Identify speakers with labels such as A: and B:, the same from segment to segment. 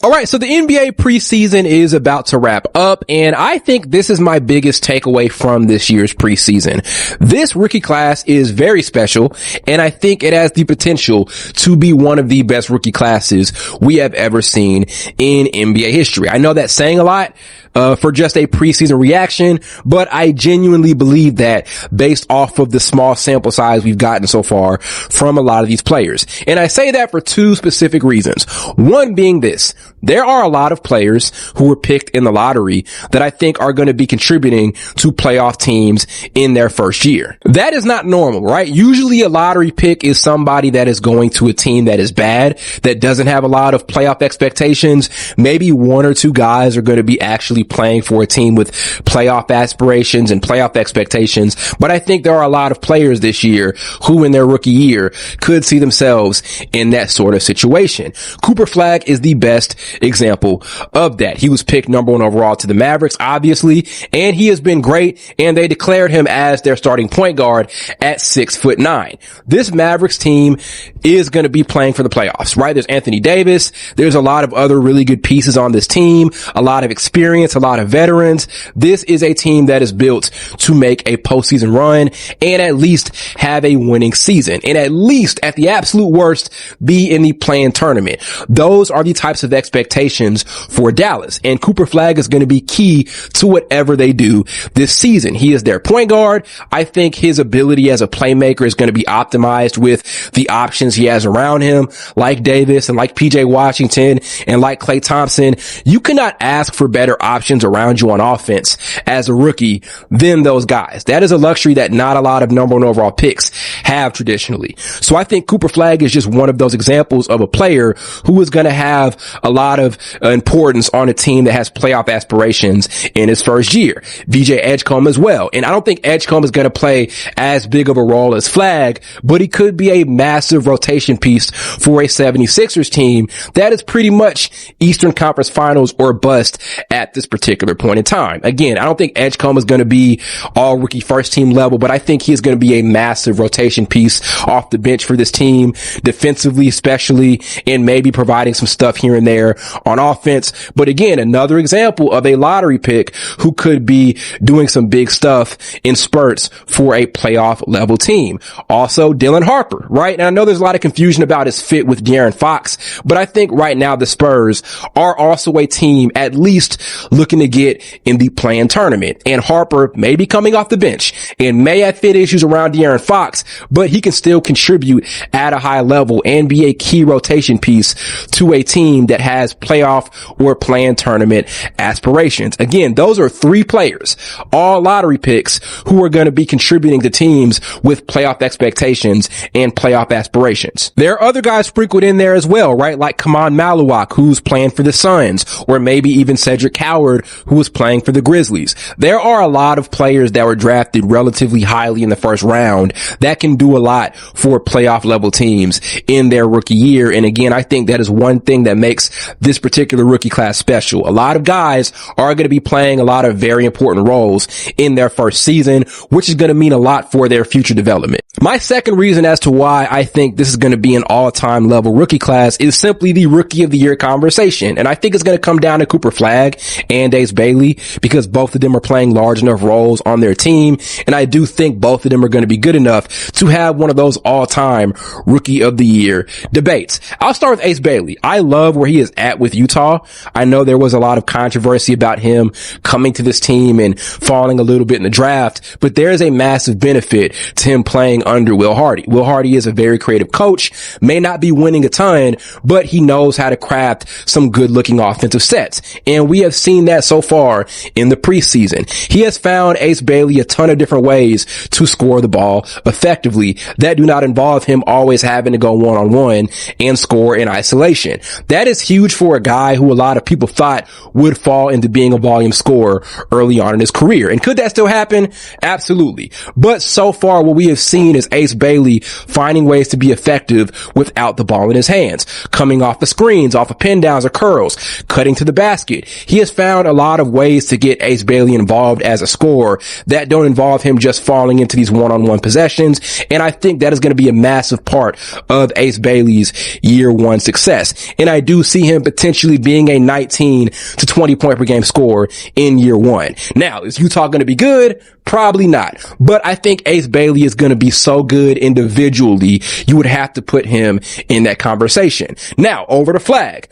A: All right, so the NBA preseason is about to wrap up, and I think this is my biggest takeaway from this year's preseason. This rookie class is very special, and I think it has the potential to be one of the best rookie classes we have ever seen in NBA history. I know that's saying a lot for just a preseason reaction, but I genuinely believe that based off of the small sample size we've gotten so far from a lot of these players. And I say that for two specific reasons. One being this: there are a lot of players who were picked in the lottery that I think are going to be contributing to playoff teams in their first year. That is not normal, right? Usually a lottery pick is somebody that is going to a team that is bad, that doesn't have a lot of playoff expectations. Maybe one or two guys are going to be actually playing for a team with playoff aspirations and playoff expectations. But I think there are a lot of players this year who in their rookie year could see themselves in that sort of situation. Cooper Flagg is the best example of that. He was picked number 1 overall to the Mavericks, obviously, and he has been great, and they declared him as their starting point guard at 6'9". This Mavericks team is going to be playing for the playoffs, right? There's Anthony Davis. There's a lot of other really good pieces on this team, a lot of experience, a lot of veterans. This is a team that is built to make a postseason run and at least have a winning season, and at least, at the absolute worst, be in the play-in tournament. Those are the types of expectations for Dallas, and Cooper Flagg is going to be key to whatever they do this season. He is their point guard. I think his ability as a playmaker is going to be optimized with the options he has around him, like Davis and like PJ Washington and like Klay Thompson. You cannot ask for better options around you on offense as a rookie than those guys. That is a luxury that not a lot of number 1 overall picks have traditionally. So I think Cooper Flagg is just one of those examples of a player who is going to have a lot of importance on a team that has playoff aspirations in his first year. VJ Edgecombe as well. And I don't think Edgecombe is going to play as big of a role as Flagg, but he could be a massive rotation piece for a 76ers team that is pretty much Eastern Conference Finals or bust at this particular point in time. Again, I don't think Edgecombe is going to be all rookie first team level, but I think he is going to be a massive rotation piece off the bench for this team, defensively especially, and maybe providing some stuff here and there on offense. But again, another example of a lottery pick who could be doing some big stuff in spurts for a playoff level team. Also, Dylan Harper, right? And I know there's a lot of confusion about his fit with De'Aaron Fox, but I think right now the Spurs are also a team at least looking to get in the play-in tournament. And Harper may be coming off the bench and may have fit issues around De'Aaron Fox, but he can still contribute at a high level and be a key rotation piece to a team that has playoff or play-in tournament aspirations. Again, those are 3 players, all lottery picks, who are going to be contributing to teams with playoff expectations and playoff aspirations. There are other guys sprinkled in there as well, right? Like Kaman Maluak, who's playing for the Suns, or maybe even Cedric Howard, who was playing for the Grizzlies. There are a lot of players that were drafted relatively highly in the first round that can do a lot for playoff level teams in their rookie year. And again, I think that is one thing that makes this particular rookie class special. A lot of guys are going to be playing a lot of very important roles in their first season, which is going to mean a lot for their future development. My second reason as to why I think this is going to be an all-time level rookie class is simply the rookie of the year conversation. And I think it's going to come down to Cooper Flagg and Ace Bailey, because both of them are playing large enough roles on their team. And I do think both of them are going to be good enough to have one of those all-time rookie of the year debates. I'll start with Ace Bailey. I love where he is at with Utah. I know there was a lot of controversy about him coming to this team and falling a little bit in the draft, but there is a massive benefit to him playing under Will Hardy. Will Hardy is a very creative coach, may not be winning a ton, but he knows how to craft some good looking offensive sets. And we have seen that so far in the preseason. He has found Ace Bailey a ton of different ways to score the ball effectively that do not involve him always having to go one-on-one and score in isolation. That is huge for a guy who a lot of people thought would fall into being a volume scorer early on in his career. And could that still happen? Absolutely. But so far what we have seen is Ace Bailey finding ways to be effective without the ball in his hands, coming off the screens, off of pin downs or curls, cutting to the basket. He has found a lot of ways to get Ace Bailey involved as a scorer that don't involve him just falling into these one-on-one possessions. And I think that is going to be a massive part of Ace Bailey's year one success. And I do see him potentially being a 19 to 20 point per game scorer in year one. Now, is Utah going to be good? Probably not. But I think Ace Bailey is going to be so good individually, you would have to put him in that conversation. Now, over to Flagg.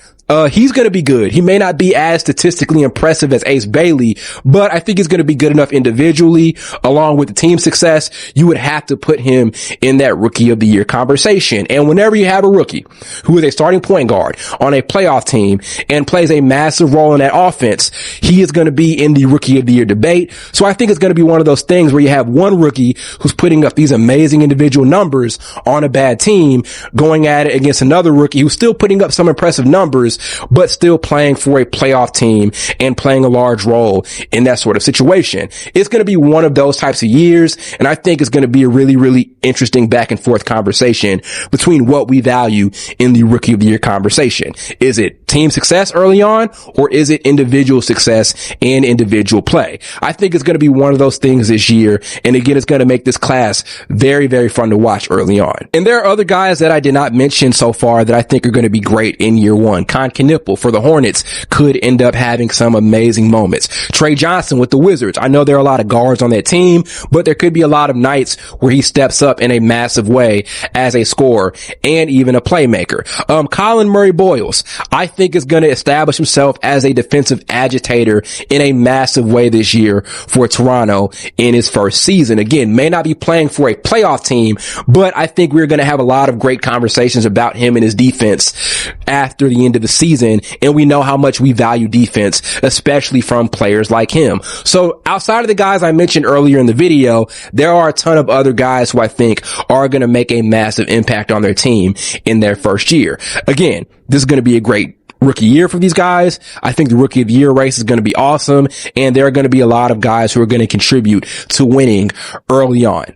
A: He's going to be good. He may not be as statistically impressive as Ace Bailey, but I think he's going to be good enough individually, along with the team success. You would have to put him in that rookie of the year conversation. And whenever you have a rookie who is a starting point guard on a playoff team and plays a massive role in that offense, he is going to be in the rookie of the year debate. So I think it's going to be one of those things where you have one rookie who's putting up these amazing individual numbers on a bad team, going at it against another rookie who's still putting up some impressive numbers, but still playing for a playoff team and playing a large role in that sort of situation. It's going to be one of those types of years, and I think it's going to be a really, really interesting back and forth conversation between what we value in the rookie of the year conversation. Is it team success early on, or is it individual success and individual play? I think it's going to be one of those things this year, and again, it's going to make this class very, very fun to watch early on. And there are other guys that I did not mention so far that I think are going to be great in year one. Knipple for the Hornets could end up having some amazing moments. Trey Johnson with the Wizards. I know there are a lot of guards on that team, but there could be a lot of nights where he steps up in a massive way as a scorer and even a playmaker. Colin Murray Boyles, I think is going to establish himself as a defensive agitator in a massive way this year for Toronto in his first season. Again, may not be playing for a playoff team, but I think we're going to have a lot of great conversations about him and his defense after the end of the season, and we know how much we value defense, especially from players like him. So outside of the guys I mentioned earlier in the video, there are a ton of other guys who I think are going to make a massive impact on their team in their first year. Again, this is going to be a great rookie year for these guys. I think the rookie of the year race is going to be awesome, and there are going to be a lot of guys who are going to contribute to winning early on.